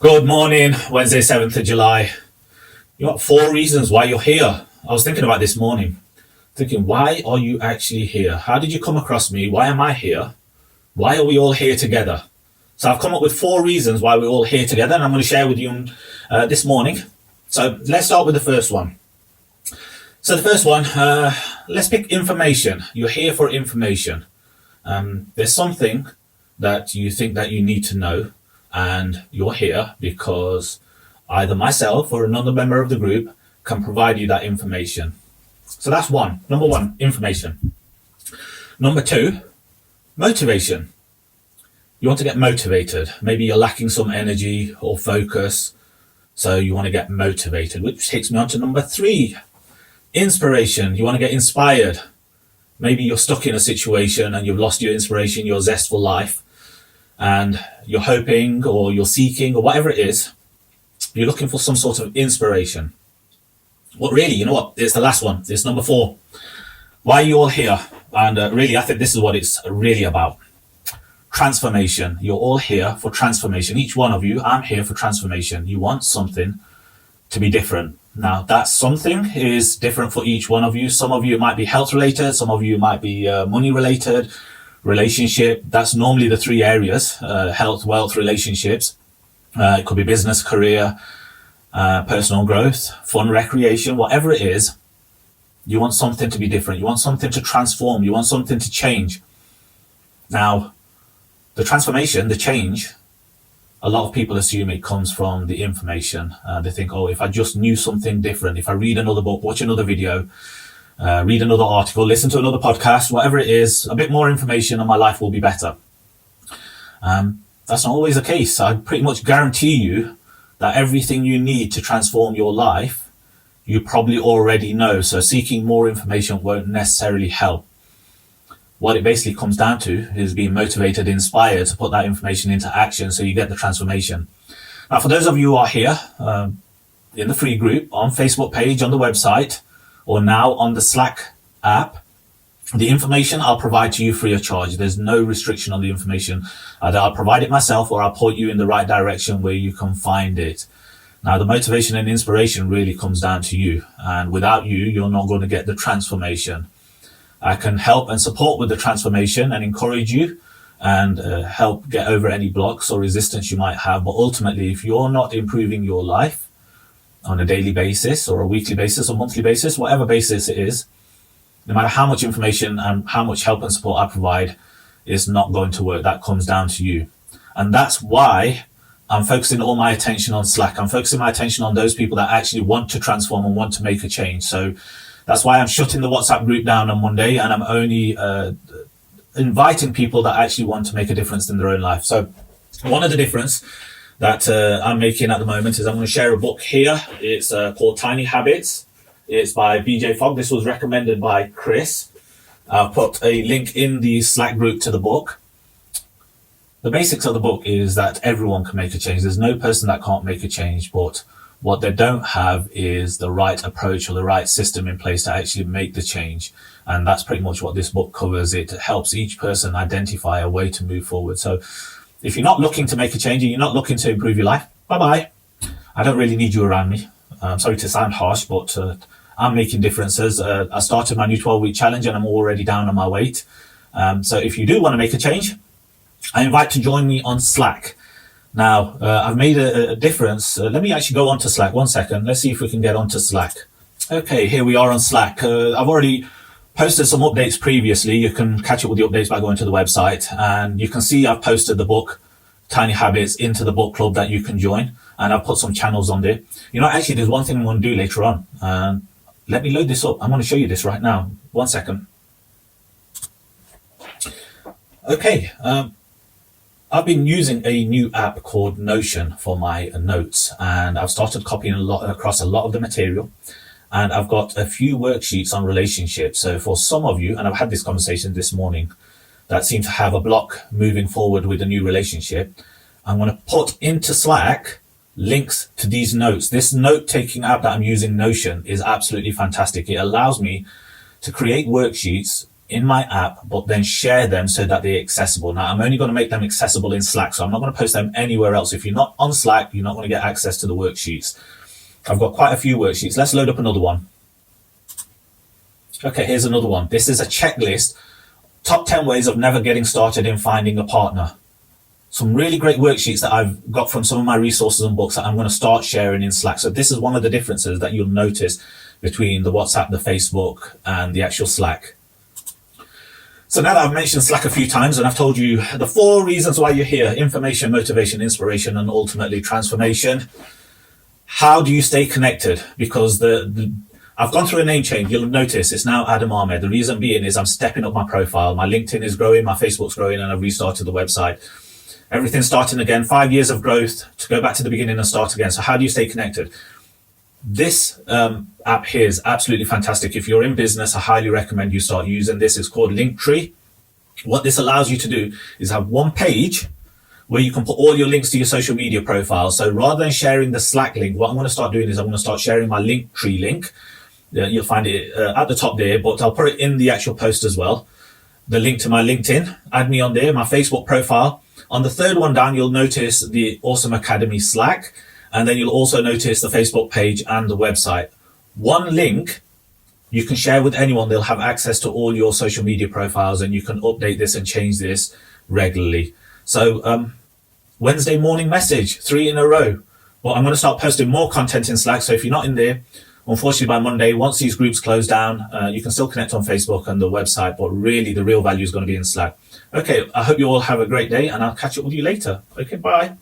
Good morning, Wednesday, 7th of July. You got 4 reasons why you're here. I was thinking about this morning, thinking, why are you actually here? How did you come across me? Why am I here? Why are we all here together? So I've come up with 4 reasons why we're all here together, and I'm going to share with you this morning. So let's start with the first one. So the first one, let's pick information. You're here for information. There's something that you think that you need to know, and you're here because either myself or another member of the group can provide you that information. So that's one. Number one, information. Number 2, motivation. You want to get motivated. Maybe you're lacking some energy or focus, so you want to get motivated, which takes me on to number 3, inspiration. You want to get inspired. Maybe you're stuck in a situation and you've lost your inspiration, your zest for life, and you're hoping or you're seeking or whatever it is, you're looking for some sort of inspiration. Well, really, you know what? It's the last one. It's number 4. Why are you all here? And really, I think this is what it's really about. Transformation. You're all here for transformation. Each one of you, I'm here for transformation. You want something to be different. Now, that something is different for each one of you. Some of you might be health related. Some of you might be money related, relationship. That's normally the 3 areas, health, wealth, relationships. It could be business, career, personal growth, fun, recreation, whatever it is. You want something to be different. You want something to transform. You want something to change. Now, the transformation, the change, a lot of people assume it comes from the information. They think, oh, if I just knew something different, if I read another book, watch another video, read another article, listen to another podcast, whatever it is, a bit more information and my life will be better. That's not always the case. I pretty much guarantee you that everything you need to transform your life, you probably already know. So seeking more information won't necessarily help. What it basically comes down to is being motivated, inspired to put that information into action so you get the transformation. Now, for those of you who are here in the free group, on Facebook page, on the website, or now on the Slack app, the information I'll provide to you free of charge. There's no restriction on the information. Either I'll provide it myself or I'll point you in the right direction where you can find it. Now, the motivation and inspiration really comes down to you. And without you, you're not going to get the transformation. I can help and support with the transformation and encourage you and help get over any blocks or resistance you might have. But ultimately, if you're not improving your life on a daily basis or a weekly basis or monthly basis, whatever basis it is, no matter how much information and how much help and support I provide, it's not going to work. That comes down to you. And that's why I'm focusing all my attention on Slack. I'm focusing my attention on those people that actually want to transform and want to make a change. So that's why I'm shutting the WhatsApp group down on Monday, and I'm only inviting people that actually want to make a difference in their own life. So one of the difference that I'm making at the moment is I'm going to share a book here. It's called Tiny Habits. It's by BJ Fogg. This was recommended by Chris. I'll put a link in the Slack group to the book. The basics of the book is that everyone can make a change. There's no person that can't make a change, but what they don't have is the right approach or the right system in place to actually make the change. And that's pretty much what this book covers. It helps each person identify a way to move forward. So if you're not looking to make a change and you're not looking to improve your life, bye-bye. I don't really need you around me. I'm sorry to sound harsh, but I'm making differences. I started my new 12-week challenge and I'm already down on my weight. So if you do want to make a change, I invite to join me on Slack. Now, I've made a difference. Let me actually go onto Slack. 1 second. Let's see if we can get onto Slack. Okay, here we are on Slack. I've already posted some updates previously. You can catch up with the updates by going to the website. And you can see I've posted the book, Tiny Habits, into the book club that you can join. And I've put some channels on there. You know, actually, there's one thing I'm going to do later on. Let me load this up. I'm going to show you this right now. 1 second. Okay. I've been using a new app called Notion for my notes, and I've started copying across a lot of the material, and I've got a few worksheets on relationships. So for some of you, and I've had this conversation this morning, that seem to have a block moving forward with a new relationship, I'm going to put into Slack links to these notes. This note-taking app that I'm using, Notion, is absolutely fantastic. It allows me to create worksheets in my app, but then share them so that they're accessible. Now, I'm only going to make them accessible in Slack, so I'm not going to post them anywhere else. If you're not on Slack, you're not going to get access to the worksheets. I've got quite a few worksheets. Let's load up another one. Okay, here's another one. This is a checklist. Top 10 ways of never getting started in finding a partner. Some really great worksheets that I've got from some of my resources and books that I'm going to start sharing in Slack. So this is one of the differences that you'll notice between the WhatsApp, the Facebook, and the actual Slack. So now that I've mentioned Slack a few times and I've told you the 4 reasons why you're here: information, motivation, inspiration, and ultimately transformation. How do you stay connected? Because I've gone through a name change. You'll notice it's now Adam Ahmed. The reason being is I'm stepping up my profile. My LinkedIn is growing, my Facebook's growing, and I've restarted the website. Everything's starting again. 5 years of growth to go back to the beginning and start again. So how do you stay connected? This app here is absolutely fantastic. If you're in business, I highly recommend you start using this. It's called Linktree. What this allows you to do is have one page where you can put all your links to your social media profiles. So rather than sharing the Slack link, what I'm going to start doing is I'm going to start sharing my Linktree link. You'll find it at the top there, but I'll put it in the actual post as well. The link to my LinkedIn, add me on there, my Facebook profile. On the third one down, you'll notice the Awesome Academy Slack, and then you'll also notice the Facebook page and the website. One link you can share with anyone. They'll have access to all your social media profiles, and you can update this and change this regularly. So Wednesday morning message, 3 in a row. Well, I'm going to start posting more content in Slack. So if you're not in there, unfortunately by Monday, once these groups close down, you can still connect on Facebook and the website, but really the real value is going to be in Slack. Okay, I hope you all have a great day, and I'll catch up with you later. Okay, bye.